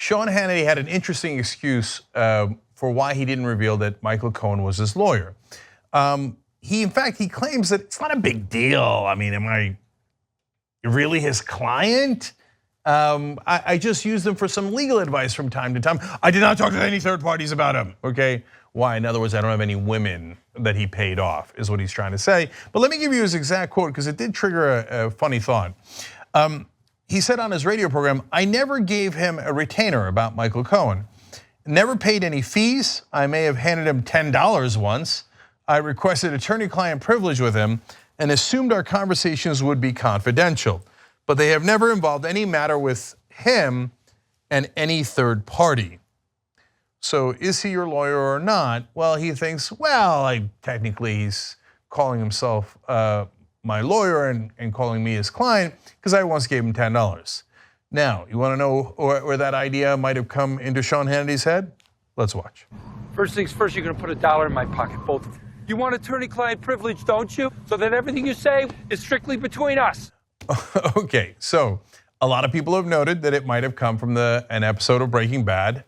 Sean Hannity had an interesting excuse for why he didn't reveal that Michael Cohen was his lawyer. In fact, he claims that it's not a big deal. I mean, am I really his client? I just used him for some legal advice from time to time. I did not talk to any third parties about him, okay? Why? In other words, I don't have any women that he paid off, is what he's trying to say. But let me give you his exact quote, because it did trigger a funny thought. He said on his radio program, I never gave him a retainer about Michael Cohen. Never paid any fees. I may have handed him $10 once. I requested attorney-client privilege with him and assumed our conversations would be confidential. But they have never involved any matter with him and any third party. So is he your lawyer or not? Well, he thinks, well, technically he's calling himself my lawyer and calling me his client because I once gave him $10. Now, you want to know where that idea might have come into Sean Hannity's head? Let's watch. First things first, you're going to put $1 in my pocket, both of you. You want attorney-client privilege, don't you? So that everything you say is strictly between us. Okay, so a lot of people have noted that it might have come from an episode of Breaking Bad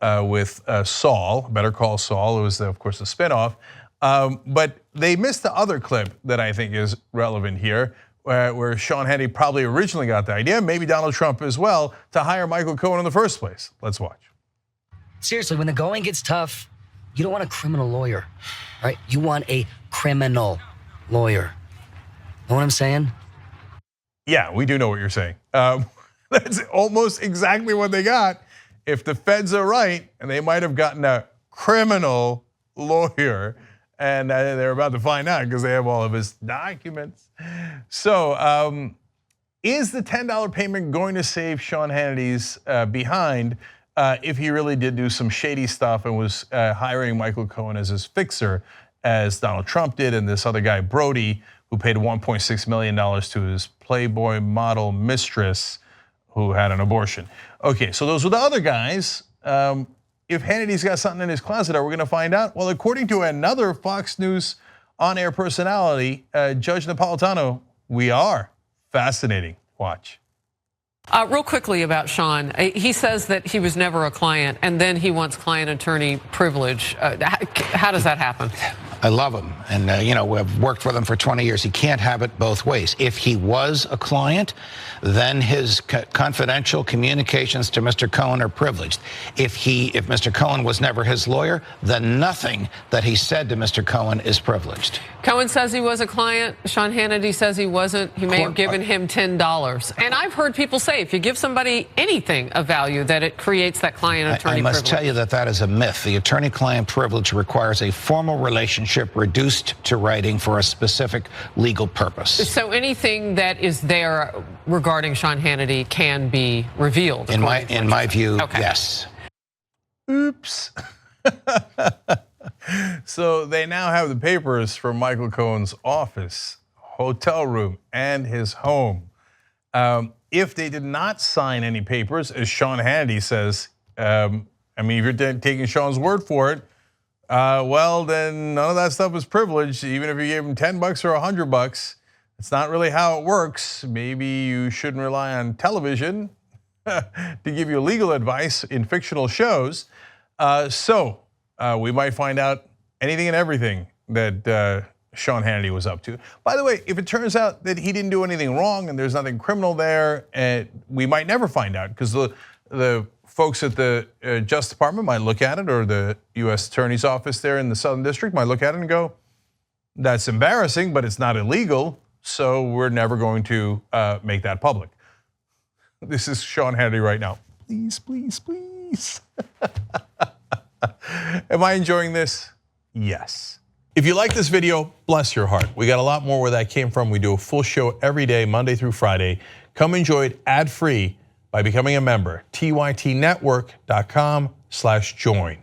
with Saul, Better Call Saul. It was, of course, a spinoff. But they missed the other clip that I think is relevant here, where Sean Hannity probably originally got the idea, maybe Donald Trump as well, to hire Michael Cohen in the first place. Let's watch. Seriously, when the going gets tough, you don't want a criminal lawyer, right? You want a criminal lawyer. Know what I'm saying? Yeah, we do know what you're saying. That's almost exactly what they got. If the feds are right, and they might have gotten a criminal lawyer, and they're about to find out because they have all of his documents. So is the $10 payment going to save Sean Hannity's behind if he really did do some shady stuff and was hiring Michael Cohen as his fixer, as Donald Trump did, and this other guy, Brody, who paid $1.6 million to his Playboy model mistress who had an abortion. Okay, so those were the other guys. If Hannity's got something in his closet, are we gonna find out? Well, according to another Fox News on-air personality, Judge Napolitano, we are. Fascinating. Watch. Real quickly about Sean, he says that he was never a client and then he wants client attorney privilege. How does that happen? I love him, and we've worked with him for 20 years. He can't have it both ways. If he was a client, then his confidential communications to Mr. Cohen are privileged. If Mr. Cohen was never his lawyer, then nothing that he said to Mr. Cohen is privileged. Cohen says he was a client. Sean Hannity says he wasn't. He may have given him $10. And I've heard people say if you give somebody anything of value, that it creates that client attorney privilege. I must tell you that is a myth. The attorney-client privilege requires a formal relationship reduced to writing for a specific legal purpose. So anything that is there regarding Sean Hannity can be revealed? In my view, okay. Yes. Oops. So they now have the papers from Michael Cohen's office, hotel room, and his home. If they did not sign any papers, as Sean Hannity says, I mean, if you're taking Sean's word for it, well, then none of that stuff is privileged. Even if you gave him $10 or $100, it's not really how it works. Maybe you shouldn't rely on television to give you legal advice in fictional shows. So we might find out anything and everything that Sean Hannity was up to. By the way, if it turns out that he didn't do anything wrong and there's nothing criminal there, we might never find out, because the folks at the Justice Department might look at it, or the U.S. Attorney's Office there in the Southern District might look at it and go, that's embarrassing, but it's not illegal, so we're never going to make that public. This is Sean Hannity right now. Please, please, please. Am I enjoying this? Yes. If you like this video, bless your heart. We got a lot more where that came from. We do a full show every day, Monday through Friday. Come enjoy it ad-free by becoming a member, tytnetwork.com/join.